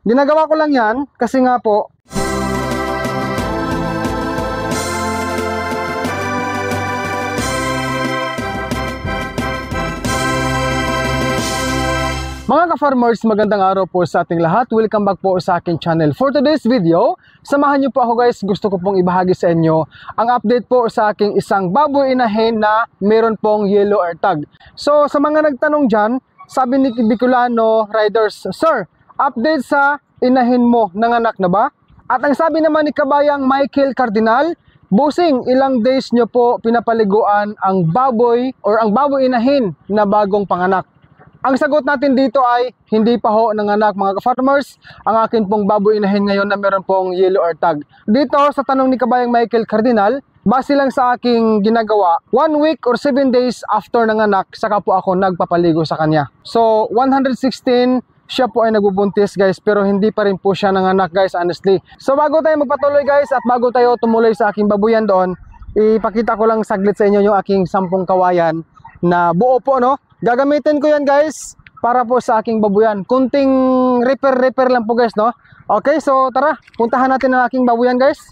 Ginagawa ko lang yan kasi nga po, mga ka-farmers, magandang araw po sa ating lahat. Welcome back po sa aking channel. For today's video, samahan niyo po ako guys. Gusto ko pong ibahagi sa inyo ang update po sa aking isang baboy inahin na meron pong yellow ear tag. So sa mga nagtanong dyan, sabi ni Bicolano Riders, Sir, update sa inahin mo, nanganak na ba? At ang sabi naman ni kabayang Michael Cardinal, Bossing, ilang days nyo po pinapaliguan ang baboy or ang baboy inahin na bagong panganak? Ang sagot natin dito ay hindi pa ho nanganak mga ka-farmers ang akin pong baboy inahin ngayon na meron pong yellow ear tag. Dito sa tanong ni kabayang Michael Cardinal, base lang sa aking ginagawa, 1 week or 7 days after nanganak, saka po ako nagpapaligo sa kanya. So 116 siya po ay nagbubuntis guys, pero hindi pa rin po siya nanganak guys, honestly. So bago tayo magpatuloy guys at bago tayo tumuloy sa aking babuyan doon, ipakita ko lang saglit sa inyo yung aking 10 kawayan na buo po, no? Gagamitin ko yan guys para po sa aking babuyan. Kunting repair lang po guys, no? Okay, so tara, puntahan natin ang aking babuyan guys.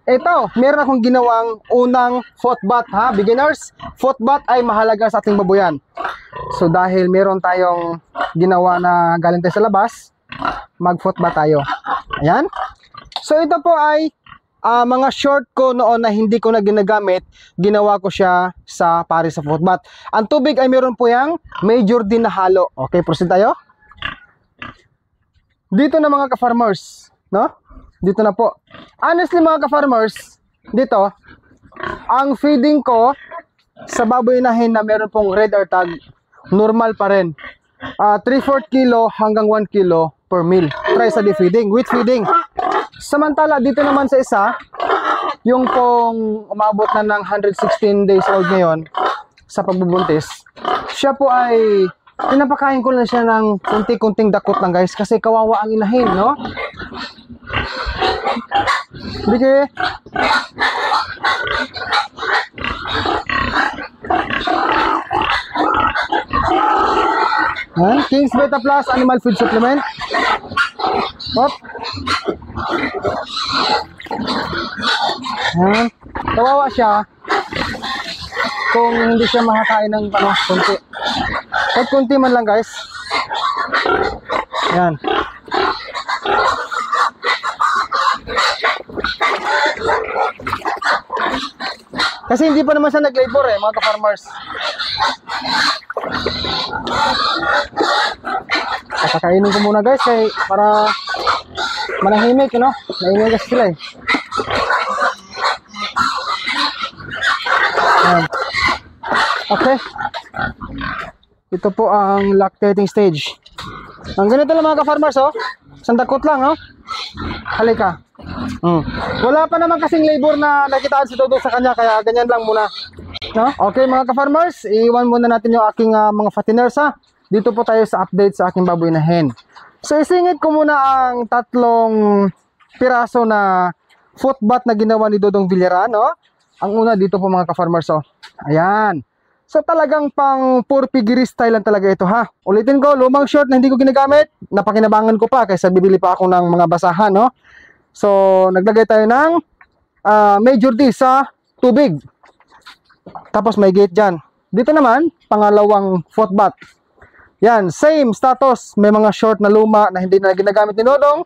Ito, meron akong ginawang unang foot bath ha, beginners. Foot bath ay mahalaga sa ating babuyan. So dahil meron tayong ginawa na galing tayo sa labas, mag foot bath tayo. Ayan. So ito po ay mga short ko noon na hindi ko na ginagamit, ginawa ko siya sa pare sa foot bath. Ang tubig ay meron po yung major din na halo. Okay, proceed tayo. Dito na mga ka-farmers, no? Dito na po. Honestly mga ka-farmers, dito, ang feeding ko sa baboy inahin na meron pong red ear tag, normal pa rin. 3/4 kilo hanggang 1 kilo per meal. Try sa feeding, with feeding. Samantala, dito naman sa isa, yung pong umabot na ng 116 days old ngayon sa pagbubuntis, siya po ay, pinapakain ko lang siya ng kunti-kunting dakot lang guys, kasi kawawa ang inahin, no? Bigay. King's Beta Plus Animal Feed Supplement. Hop. Kawawa siya kung hindi siya makakain ng kunti. Kahit kunti man lang guys. Yan. Kasi hindi pa naman siya nag-labor mga ka-farmers. Kakakainin ko muna guys para manahimik, no? Naingay kasi sila Okay. Ito po ang lactating stage. Ang ganito lang mga ka-farmers, oh. Sandakot lang, oh. Halika. Wala pa naman kasing labor na nakitaan si Dodo sa kanya, kaya ganyan lang muna, no? Okay mga ka-farmers, iwan muna natin yung aking mga fatteners ha. Dito po tayo sa update sa aking baboy na hen. So isingit ko muna ang 3 piraso na foot bath na ginawa ni Dodong Villara, no? Ang una dito po mga ka-farmers, oh. Ayan. So talagang pang poor piggery style lang talaga ito ha. Ulitin ko, lumang short na hindi ko ginagamit, napakinabangan ko pa kaysa bibili pa ako ng mga basahan, no? So naglagay tayo ng major D sa tubig. Tapos may gate dyan. Dito naman, pangalawang foot bath. Yan, same status. May mga short na luma na hindi na ginagamit ni Dodong.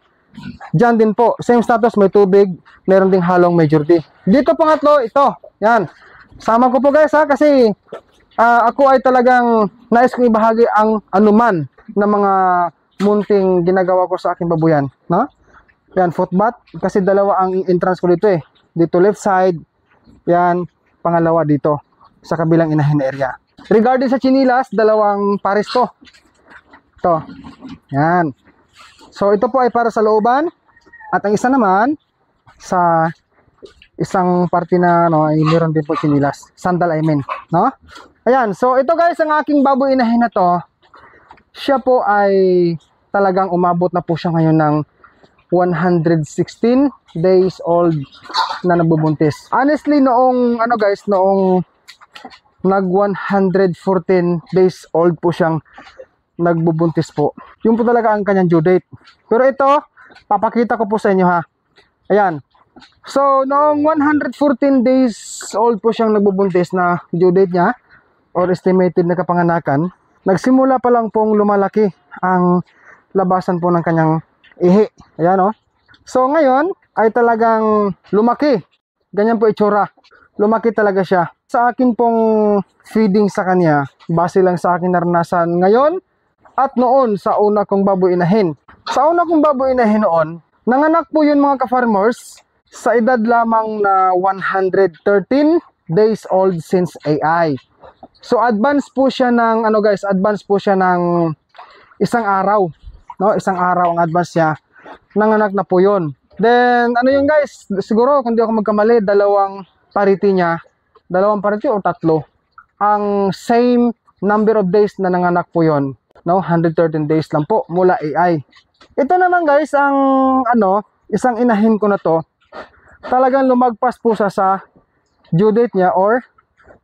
Dyan din po, same status, may tubig. Meron ding halong major D. Dito pangatlo, ito. Yan. Sama ko po guys ha, kasi ako ay talagang nais kong ibahagi ang anuman na mga munting ginagawa ko sa aking babuyan, no? Yan, foot bath, kasi dalawa ang entrance ko dito Dito left side, yan, pangalawa dito, sa kabilang inahin area. Regarding sa chinilas, dalawang pares to. Ito, yan. So, ito po ay para sa looban, at ang isa naman, sa isang parte na, no, ay meron din po chinilas. Sandal, I mean, no? Ayan, so ito guys, ang aking baboy inahin na to, siya po ay talagang umabot na po siya ngayon ng 116 days old na nabubuntis. Honestly, noong ano guys, noong nag 114 days old po siyang nagbubuntis po. Yung po talaga ang kanyang due date. Pero ito, Papakita ko po sa inyo ha. Ayan. So, noong 114 days old po siyang nagbubuntis na due date niya or estimated na kapanganakan, nagsimula pa lang pong lumalaki ang labasan po ng kanyang ihi. Ayan o. So, ngayon ay talagang lumaki. Ganyan po itsura. Lumaki talaga siya. Sa akin pong feeding sa kanya, base lang sa akin naranasan ngayon at noon sa una kong baboy inahin. Sa una kong baboy inahin noon, nanganak po yun mga ka-farmers sa edad lamang na 113 days old since AI. So advance po siya ng advance po siya ng isang araw, no? Isang araw ang advance niya. Nanganak na po 'yon. Then yun guys, siguro kung di ako magkamali, dalawang parity o tatlo. Ang same number of days na nanganak po 'yon, no? 113 days lang po mula AI. Ito naman guys ang isang inahin ko na to. Talagang lumagpas po siya sa due date niya or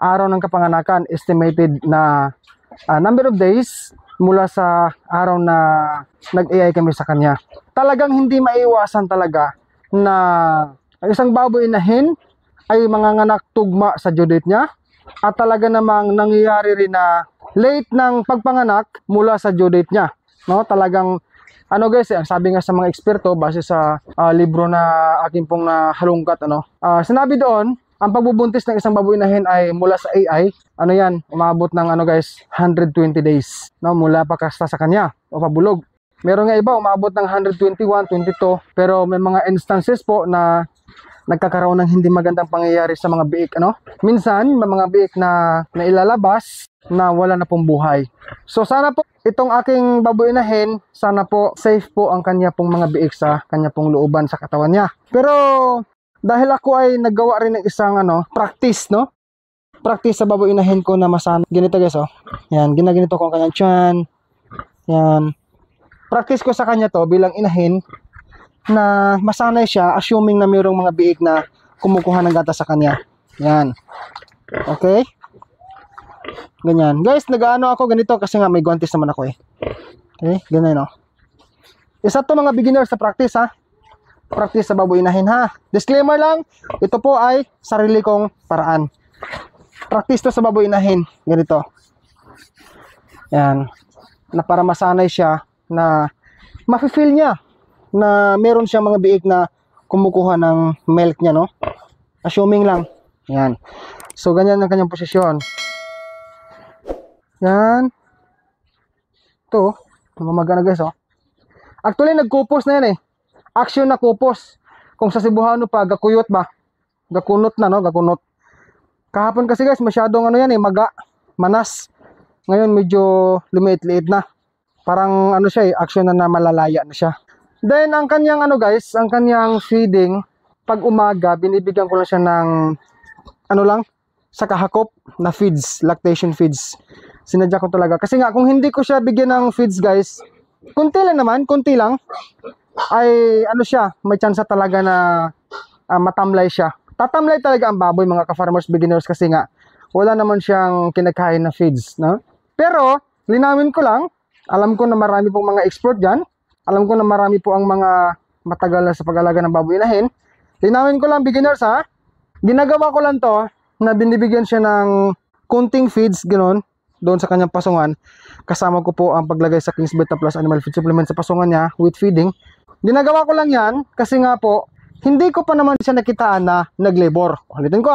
araw ng kapanganakan, estimated na number of days mula sa araw na nag-AI kami sa kanya. Talagang hindi maiwasan talaga na ang isang baboy inahin ay manganganak tugma sa due date niya at talaga namang nangyayari rin na late ng pagpanganak mula sa due date niya. No, talagang guys, ang sabi nga sa mga eksperto base sa libro na akin pong nahalungkat, sinabi doon, ang pagbubuntis ng isang baboy inahin ay mula sa AI, umabot ng guys, 120 days, no, mula pakasta sa kanya o pabulog. Meron nga iba umabot ng 121, 22, pero may mga instances po na nagkakaroon ng hindi magandang pangyayari sa mga biik, Minsan, may mga biik na ilalabas na wala na pong buhay. So sana po itong aking baboy inahin, sana po safe po ang kanya pong mga biik sa kanya pong looban sa katawan niya. Pero dahil ako ay naggawa rin ng isang practice, practice sa baboy inahin ko na masana. Ganito guys, yan, ginaganito ko ang kanyang tiyan. Yan. Practice ko sa kanya to bilang inahin na masanay siya, assuming na mayroong mga biik na kumukuha ng gatas sa kanya. Yan. Okay? Ganyan. Guys, nag-ano ako ganito kasi nga may guantes naman ako eh. Okay? Ganyan, Isa to mga beginners sa practice, ha? Practice sa baboy inahin, ha? Disclaimer lang, ito po ay sarili kong paraan. Practice to sa baboy inahin. Ganito. Yan. Na para masanay siya na mafe-feel niya na meron siyang mga biik na kumukuha ng milk niya, Assuming lang. Yan. So, ganyan ang kanyang posisyon. Yan. Ito. Mamagana guys, Actually, nagkupos na yan eh. Action na kupos. Kung sa Cebuano pa, gakuyot ba? Gakunot na, Gakunot. Kahapon kasi guys, masyadong maga. Manas. Ngayon, medyo lumiit-liit na. Parang siya eh, action na malalaya na siya. Then, ang kanyang guys, ang kanyang feeding, pag umaga, binibigyan ko lang siya ng sa kahakop na feeds, lactation feeds. Sinadya ko talaga. Kasi nga, kung hindi ko siya bigyan ng feeds guys, konti lang, ay siya, may chance talaga na matamlay siya. Tatamlay talaga ang baboy mga ka-farmers beginners kasi nga, wala naman siyang kinakain na feeds, Pero, linawin ko lang, alam ko na marami pong mga expert dyan, alam ko na marami po ang mga matagal na sa pag-alaga ng baboy inahin. Linawin ko lang beginners, ha. Ginagawa ko lang to, na binibigyan siya ng kunting feeds, ganoon, doon sa kanyang pasungan. Kasama ko po ang paglagay sa King's Beta Plus Animal Feed Supplement sa pasungan niya with feeding. Ginagawa ko lang yan kasi nga po, hindi ko pa naman siya nakitaan na naglabor. Ulitin ko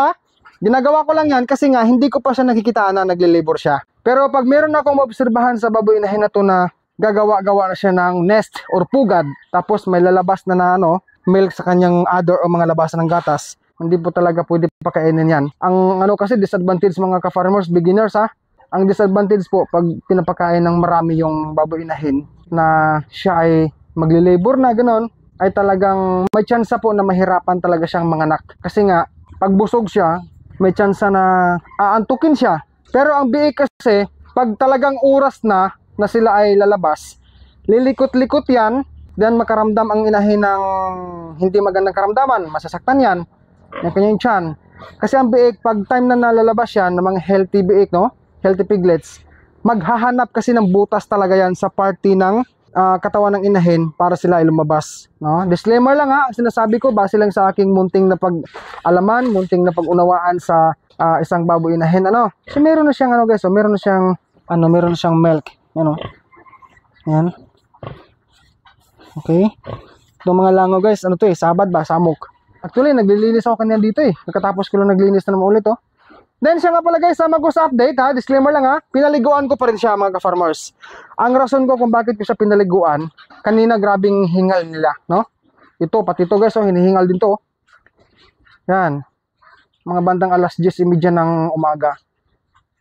ginagawa ko lang yan kasi nga hindi ko pa siya nakikitaan na naglilabor siya. Pero pag meron akong maobserbahan sa baboy inahin na to na gagawa-gawa na siya ng nest or pugad, tapos may lalabas na milk sa kanyang udder o mga labasan ng gatas, hindi po talaga pwede pakainin yan. Ang kasi disadvantage mga ka-farmers, beginners, ang disadvantage po pag pinapakain ng marami yung baboy inahin na siya ay maglilabor na ganoon, ay talagang may chance po na mahirapan talaga siyang manganak. Kasi nga, pag busog siya, may chance na aantukin siya. Pero ang biik kasi, pag talagang oras na sila ay lalabas, lilikot-likot yan, then makaramdam ang inahin ng hindi magandang karamdaman, masasaktan yan, yung kanyang tiyan. Kasi ang biik, pag time na nalalabas yan, ng mga healthy biik, healthy piglets, maghahanap kasi ng butas talaga yan sa party ng katawan ng inahin para sila ay lumabas, no? Disclaimer lang ha, ang sinasabi ko base lang sa aking munting na pag-alaman, munting na pag-unawaan sa isang baboy inahin, ano. So meron na siyang ano guys, so meron na siyang milk, ano. Yan. Okay. Itong mga langaw guys, ano to sabad ba, samok. Actually, naglilinis ako kanina dito Pagkatapos ko lang naglinis na naman ulit Then siya nga pala guys, mag-us update ha, disclaimer lang ha, pinaliguan ko pa rin siya mga ka-farmers. Ang rason ko kung bakit ko siya pinaliguan, kanina grabing hingal nila, no? Ito, pati ito guys, hinihingal din to. Yan. Mga bandang alas 10:30 ng umaga.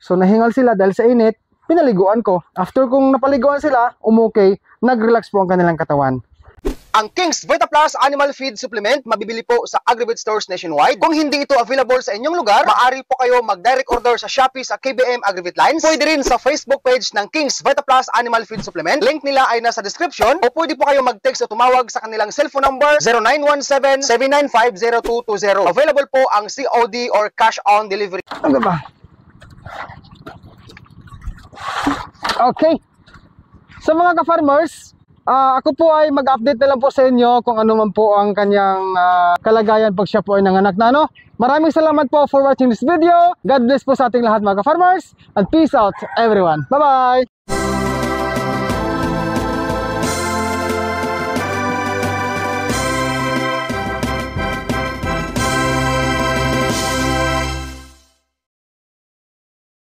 So nahingal sila dahil sa init, pinaliguan ko. After kong napaliguan sila, umukay, nag-relax po ang kanilang katawan. Ang King's Vita Plus Animal Feed Supplement mabibili po sa Agri-Vet stores nationwide. Kung hindi ito available sa inyong lugar, maaari po kayo mag-direct order sa Shopee sa KBM Agri-Vet Lines. Pwede rin sa Facebook page ng King's Vita Plus Animal Feed Supplement. Link nila ay nasa description o pwede po kayo mag-text o tumawag sa kanilang cellphone number 0917-795-0220. Available po ang COD or cash on delivery. Ano ba? Okay. Sa mga ka-farmers, ako po ay mag-update na lang po sa inyo kung ano man po ang kanyang kalagayan pag siya po ay nanganak na, no? Maraming salamat po for watching this video. God bless po sa ating lahat mga ka-farmers. And peace out everyone. Bye-bye!